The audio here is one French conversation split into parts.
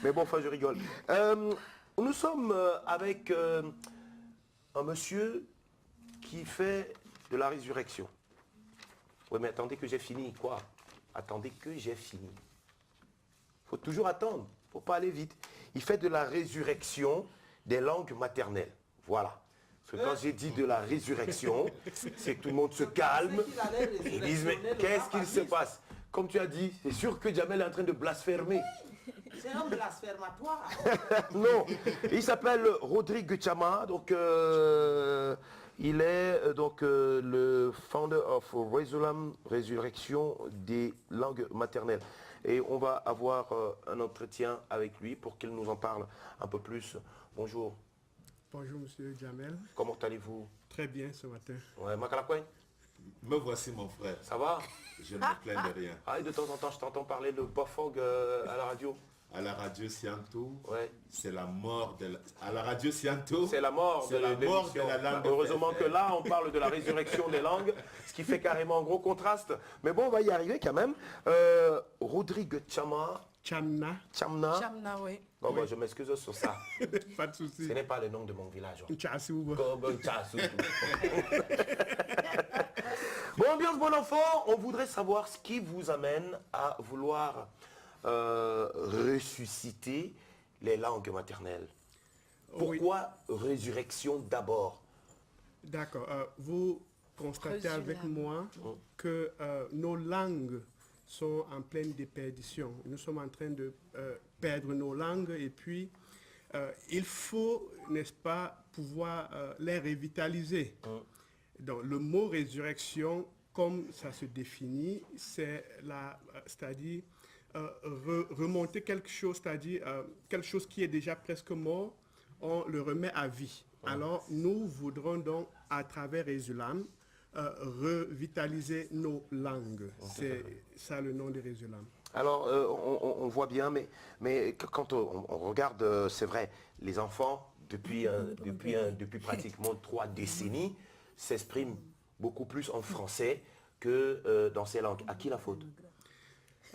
Mais bon, enfin, je rigole. Nous sommes avec un monsieur qui fait de la résurrection. Oui, mais attendez que j'ai fini, quoi. Attendez que j'ai fini. Il faut toujours attendre, il ne faut pas aller vite. Il fait de la résurrection des langues maternelles. Voilà. Parce que quand j'ai dit de la résurrection, c'est que tout le monde se calme. Ils disent, mais qu'est-ce qu'il se passe? Comme tu as dit, c'est sûr que Jamel est en train de blasphémer. C'est un blasphématoire. Non, il s'appelle Rodrigue Chama, donc il est le founder of Resulam, résurrection des langues maternelles. Et on va avoir un entretien avec lui pour qu'il nous en parle un peu plus. Bonjour. Bonjour Monsieur Jamel. Comment allez-vous? Très bien ce matin. Ouais, Makalakwen. Me voici mon frère. Ça va? Je ne me plains de rien. Ah, et de temps en temps, je t'entends parler de Bofog à la radio. À la radio Sianto, Ouais. c'est la mort de la... À la radio Sianto, C'est la mort de l'émission. la langue. Heureusement que là, on parle de la résurrection des langues, ce qui fait carrément un gros contraste. Mais bon, on va y arriver quand même. Rodrigue Chama. Chamna. Chamna. Chamna, oui. Bon, bah, je m'excuse sur ça. Pas de souci. Ce n'est pas le nom de mon village. Tchassou. Bon, ambiance, bon enfant. On voudrait savoir ce qui vous amène à vouloir ressusciter les langues maternelles. Pourquoi résurrection d'abord? D'accord. Vous constatez avec moi que nos langues sont en pleine déperdition. Nous sommes en train de perdre nos langues et puis il faut, n'est-ce pas, pouvoir les revitaliser. Donc le mot résurrection, comme ça se définit, c'est-à-dire remonter quelque chose, c'est-à-dire quelque chose qui est déjà presque mort, on le remet à vie. Alors nous voudrons donc, à travers Resulam, revitaliser nos langues. C'est ça le nom de Resulam. Alors, on voit bien, mais quand on regarde, c'est vrai, les enfants, depuis pratiquement 3 décennies, s'expriment beaucoup plus en français que dans ces langues. À qui la faute?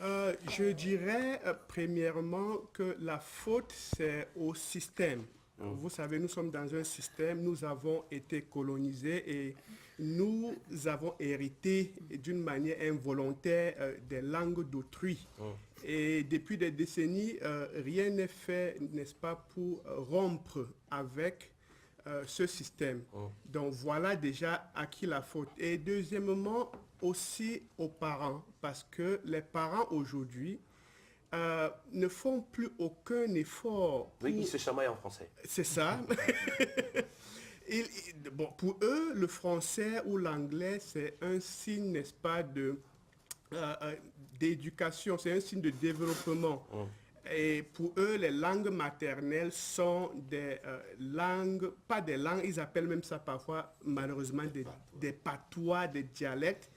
Je dirais premièrement que la faute, c'est au système. Vous savez, nous sommes dans un système, nous avons été colonisés et nous avons hérité d'une manière involontaire des langues d'autrui. Et depuis des décennies, rien n'est fait, n'est-ce pas, pour rompre avec ce système. Donc voilà déjà à qui la faute. Et deuxièmement, aussi aux parents, parce que les parents aujourd'hui ne font plus aucun effort. Oui, ils se chamaillent en français. C'est ça. Bon, pour eux, le français ou l'anglais, c'est un signe, n'est-ce pas, d'éducation, c'est un signe de développement. Et pour eux, les langues maternelles sont des langues, pas des langues, ils appellent même ça parfois, malheureusement, des patois, des dialectes.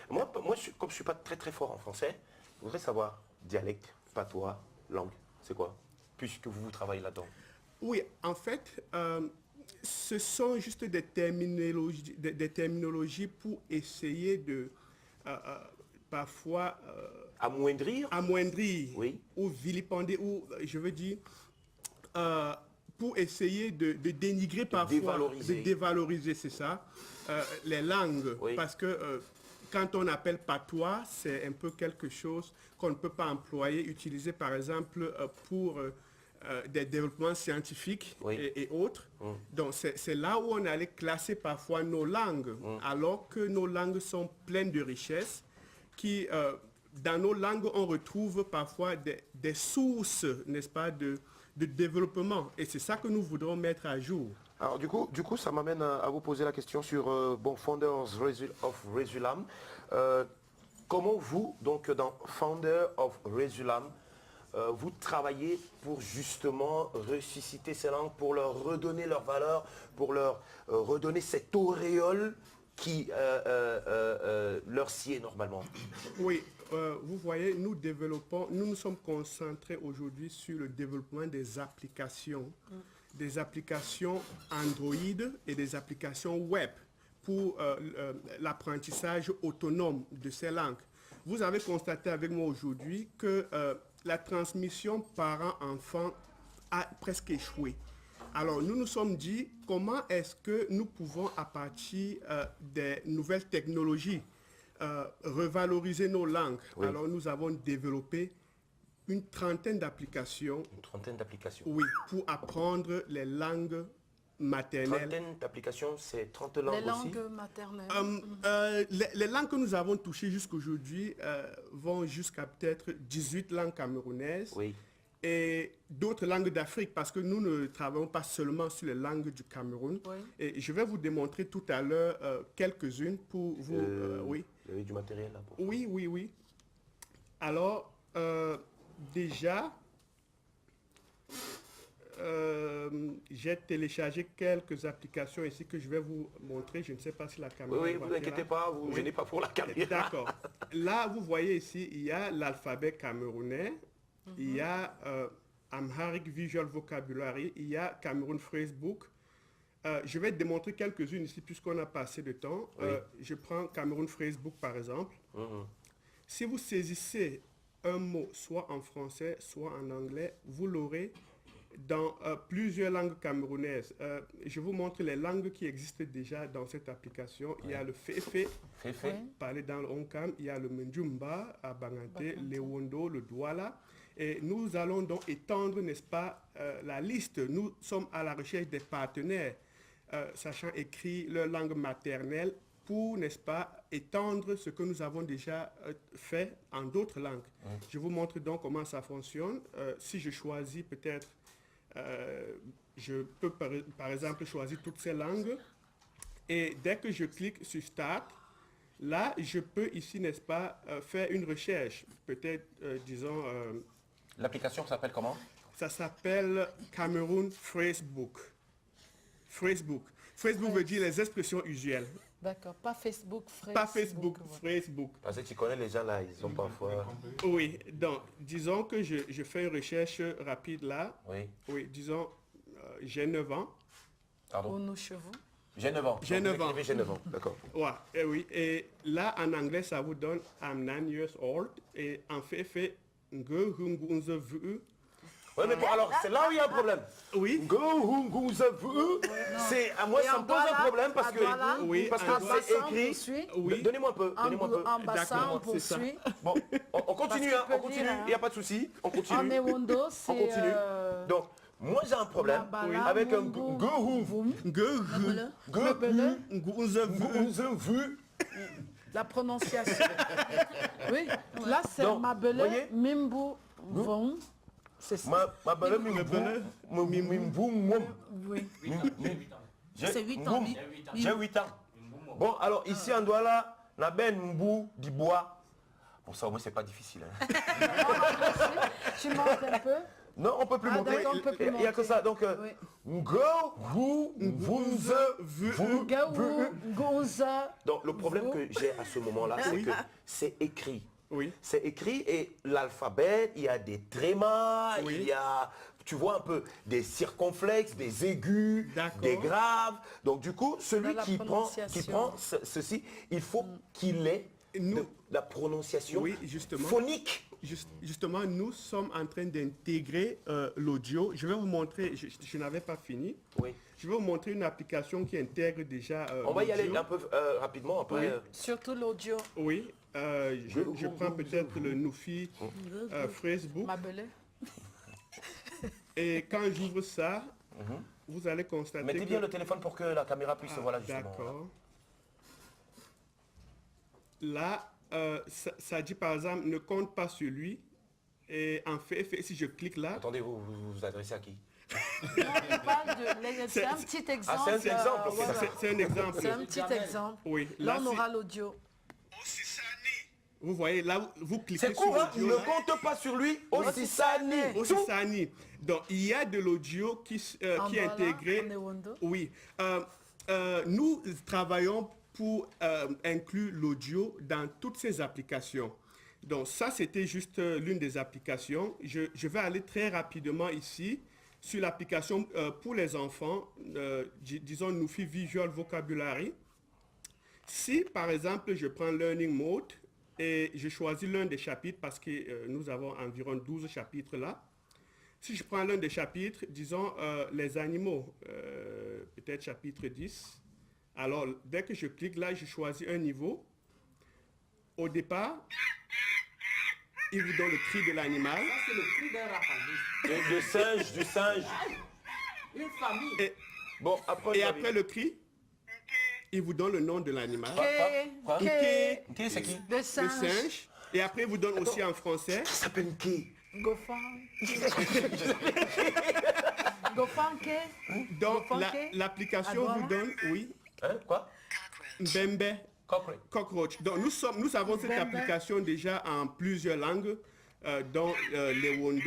Moi comme je ne suis pas très fort en français, je voudrais savoir, dialecte, patois, langue, c'est quoi? Puisque vous travaillez là-dedans. Oui, en fait, ce sont juste des terminologies pour essayer de, parfois... amoindrir, oui, ou vilipender, ou je veux dire, pour essayer de dénigrer parfois, de dévaloriser, c'est ça, les langues. Oui. Parce que quand on appelle patois, c'est un peu quelque chose qu'on ne peut pas employer, utiliser par exemple pour des développements scientifiques et autres. Donc c'est là où on allait classer parfois nos langues, alors que nos langues sont pleines de richesses, qui, dans nos langues, on retrouve parfois des sources, n'est-ce pas, de développement. Et c'est ça que nous voudrons mettre à jour. Alors du coup, ça m'amène à vous poser la question sur Founders of Resulam. Comment vous, donc dans Founder of Resulam, vous travaillez pour justement ressusciter ces langues, pour leur redonner leur valeur, pour leur redonner cette auréole qui leur sied normalement? Oui, vous voyez, nous nous sommes concentrés aujourd'hui sur le développement des applications Android et des applications web pour l'apprentissage autonome de ces langues. Vous avez constaté avec moi aujourd'hui que la transmission parent-enfant a presque échoué. Alors, nous nous sommes dit, comment est-ce que nous pouvons, à partir des nouvelles technologies, revaloriser nos langues? Oui. Alors, nous avons développé une trentaine d'applications. Une trentaine d'applications. Oui, pour apprendre les langues maternelles. Trentaine d'applications, c'est 30 langues Les aussi. langues maternelles. Les langues que nous avons touchées jusqu'aujourd'hui vont jusqu'à peut-être 18 langues camerounaises. Oui. Et d'autres langues d'Afrique, parce que nous ne travaillons pas seulement sur les langues du Cameroun. Oui. Et je vais vous démontrer tout à l'heure quelques-unes pour vous... oui. Vous avez du matériel là pour... Oui, oui, oui. Alors, déjà, j'ai téléchargé quelques applications ici que je vais vous montrer. Je ne sais pas si la caméra... Oui, va vous inquiétez faire. pas, vous ne gênez pas pour la caméra. D'accord. Là, vous voyez ici, il y a l'alphabet camerounais, il y a Amharic Visual Vocabulary, il y a Cameroun Phrasebook. Je vais démontrer quelques-unes ici puisqu'on a pas assez de temps. Oui. Je prends Cameroun Phrasebook par exemple. Mhm. Si vous saisissez un mot soit en français, soit en anglais, vous l'aurez dans plusieurs langues camerounaises. Je vous montre les langues qui existent déjà dans cette application. Il y a le Féfé, Féfé. Oui. parlé dans le Honkam, il y a le Mendjumba à Bangante, le Wondo, le Douala. Et nous allons donc étendre, n'est-ce pas, la liste. Nous sommes à la recherche des partenaires, sachant écrire leur langue maternelle pour, n'est-ce pas, étendre ce que nous avons déjà fait en d'autres langues. Je vous montre donc comment ça fonctionne. Si je choisis peut-être, je peux par exemple choisir toutes ces langues. Et dès que je clique sur Start, là, je peux ici, n'est-ce pas, faire une recherche. Peut-être, disons, L'application s'appelle comment? ça s'appelle Cameroun Phrasebook. Phrasebook. Phrasebook veut dire les expressions usuelles. D'accord, pas Facebook, Pas Facebook, voilà. Phrasebook. Parce que tu connais les gens là, ils ont parfois... Oui, donc, disons que je fais une recherche rapide là. Oui, Oui, disons, j'ai 9 ans. pardon. Pour nos chevaux. J'ai 9 ans. J'ai Donc, vous 9 ans. écrivez J'ai 9 ans, d'accord. Ouais, et oui. Et là, en anglais, ça vous donne I'm 9 years old. Et en fait, Ouais, mais bon, alors, c'est là où il y a un problème. oui. C'est, à moi, Et ça en me pose un Douala, problème parce à que, Douala, Oui, parce en que Douala, c'est on écrit. poursuit. Oui. Donnez-moi un peu, En, donnez-moi un peu. en bassin, D'accord, on c'est ça. poursuit. Bon, on continue, Parce hein, qu'il on peut continue, dire, il n'y a pas de souci, on En continue. Ewondo, On c'est... continue. Donc, moi j'ai un problème Bala, avec un Mungu, gohou. Mabele. La prononciation. Oui, là c'est Donc, Mabele, voyez Mimbu, Von. C'est ça. Ma belle Oui. J'ai 8 ans. J'ai 8 ans. Bon, alors ici en Douala, la ben mbou du bois. Bon, ça au moins c'est pas difficile. Hein. Tu montes un peu. Non, on peut plus Ah, monter. d'accord, on peut plus Il n'y a que monter. ça. Donc, Oui. Gaou, Gonza. donc le problème que j'ai à ce moment-là, c'est que c'est écrit. Oui. C'est écrit et l'alphabet, il y a des trémas, Oui. il y a, tu vois un peu, des circonflexes, des aigus, D'accord. des graves. Donc du coup, celui Dans la qui prend prononciation. ceci, il faut qu'il ait Nous- la prononciation Oui, justement. phonique. Justement, nous sommes en train d'intégrer l'audio. Je vais vous montrer, je n'avais pas fini. Oui. Je vais vous montrer une application qui intègre déjà On va y aller l'audio. un peu rapidement après. Oui. Surtout l'audio. Oui, je prends peut-être le Nufi Facebook. Mabele. Et quand j'ouvre ça, vous allez constater Mettez que... bien le téléphone pour que la caméra puisse voir là justement. D'accord. Là, ça dit par exemple, ne compte pas sur lui. Et en fait, si je clique là, Attendez, vous adressez à qui? Non, on parle de... C'est un petit exemple. Ah, c'est un exemple, ok, voilà. c'est un exemple. C'est un petit exemple. Oui, Là, on c'est- aura l'audio. Vous voyez, là, vous cliquez C'est sur court, hein? l'audio. Ne là. compte pas sur lui, aussi sani. Aussi Sani. Donc, il y a de l'audio qui est intégré. En Ewondo. Oui. Nous travaillons pour inclure l'audio dans toutes ces applications. Donc, ça, c'était juste l'une des applications. Je vais aller très rapidement ici sur l'application pour les enfants, disons Nufi Visual Vocabulary. Si, par exemple, je prends Learning Mode, et je choisis l'un des chapitres parce que nous avons environ 12 chapitres là. Si je prends l'un des chapitres, disons les animaux, peut-être chapitre 10. Alors, dès que je clique là, je choisis un niveau. Au départ, il vous donne le cri de l'animal. Ça, c'est le cri d'un rapaliste. Du singe, du singe. Une famille. Et après le cri, il vous donne le nom de l'animal. Quoi? Qui C'est qui? Le Le singe. singe. Et après, il vous donne aussi en français. Ça s'appelle qui? Gofan. Gofan, que? Donc, Gofan, l'application Agora. vous donne, oui, Hein? Quoi? Mbembe, Cockroach. cockroach. Donc, nous avons cette Mbembe. application déjà en plusieurs langues, dont les Wondo,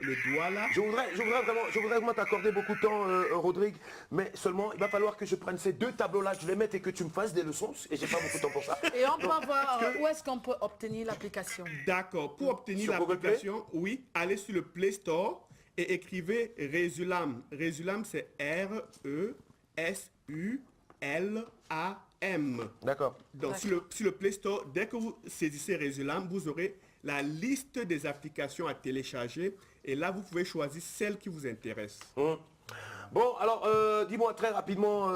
le Douala. Je voudrais vraiment t'accorder beaucoup de temps, Rodrigue, mais seulement il va falloir que je prenne ces deux tableaux-là, je les mette et que tu me fasses des leçons, et j'ai pas beaucoup de temps pour ça. Et on peut voir où est-ce qu'on peut obtenir l'application. D'accord. Pour obtenir Sur Google Play? l'application, oui, allez sur le Play Store et écrivez Resulam. Resulam, c'est R-E-S-U-L-A-M. D'accord. Donc, sur le Play Store, dès que vous saisissez Resulam, vous aurez la liste des applications à télécharger. Et là, vous pouvez choisir celle qui vous intéresse. Bon, alors, dis-moi très rapidement,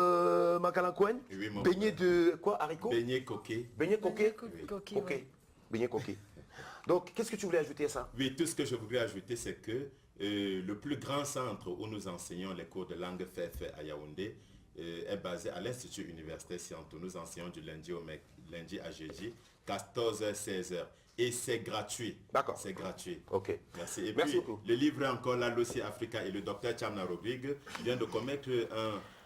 Macalankwen, Oui, mon beignet de quoi, haricots? Beignet coquet. Beignet coquet? Coquille, Ok, ouais. beignet coquet. Donc, qu'est-ce que tu voulais ajouter à ça? Oui, tout ce que je voudrais ajouter, c'est que le plus grand centre où nous enseignons les cours de langue fait à Yaoundé est basé à l'Institut universitaire Sianto. Nous enseignons du lundi au lundi à jeudi, 14h-16h. Et c'est gratuit. D'accord. C'est gratuit. Ok. Merci. Et Merci puis, beaucoup. le livre encore, là, l'Ossi Africa et le docteur Chamna Rodrigue vient de commettre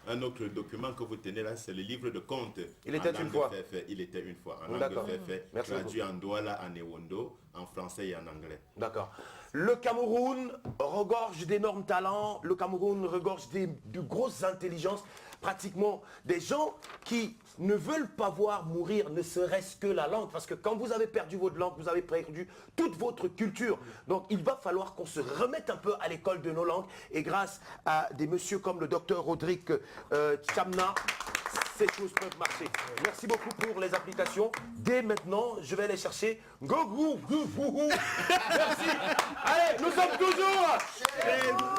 un autre document que vous tenez là, c'est le livre de contes. Il était en langue une fois. Féfé. Il était une fois. En D'accord. langue Féfé, Merci traduit en Douala, en Ewondo, en français et en anglais. D'accord. Le Cameroun regorge d'énormes talents, le Cameroun regorge de grosses intelligences, pratiquement des gens qui ne veulent pas voir mourir ne serait-ce que la langue, parce que quand vous avez perdu votre langue, vous avez perdu toute votre culture. Donc il va falloir qu'on se remette un peu à l'école de nos langues, et grâce à des messieurs comme le docteur Rodrigue Chamna, ces choses peuvent marcher. Merci beaucoup pour les applications. Dès maintenant, je vais aller chercher. Merci. Allez, nous sommes toujours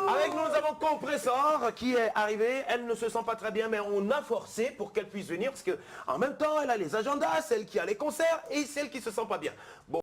avec nous avons Compressor qui est arrivée. Elle ne se sent pas très bien, mais on a forcé pour qu'elle puisse venir parce que en même temps, elle a les agendas, celle qui a les concerts et celle qui se sent pas bien. Bon.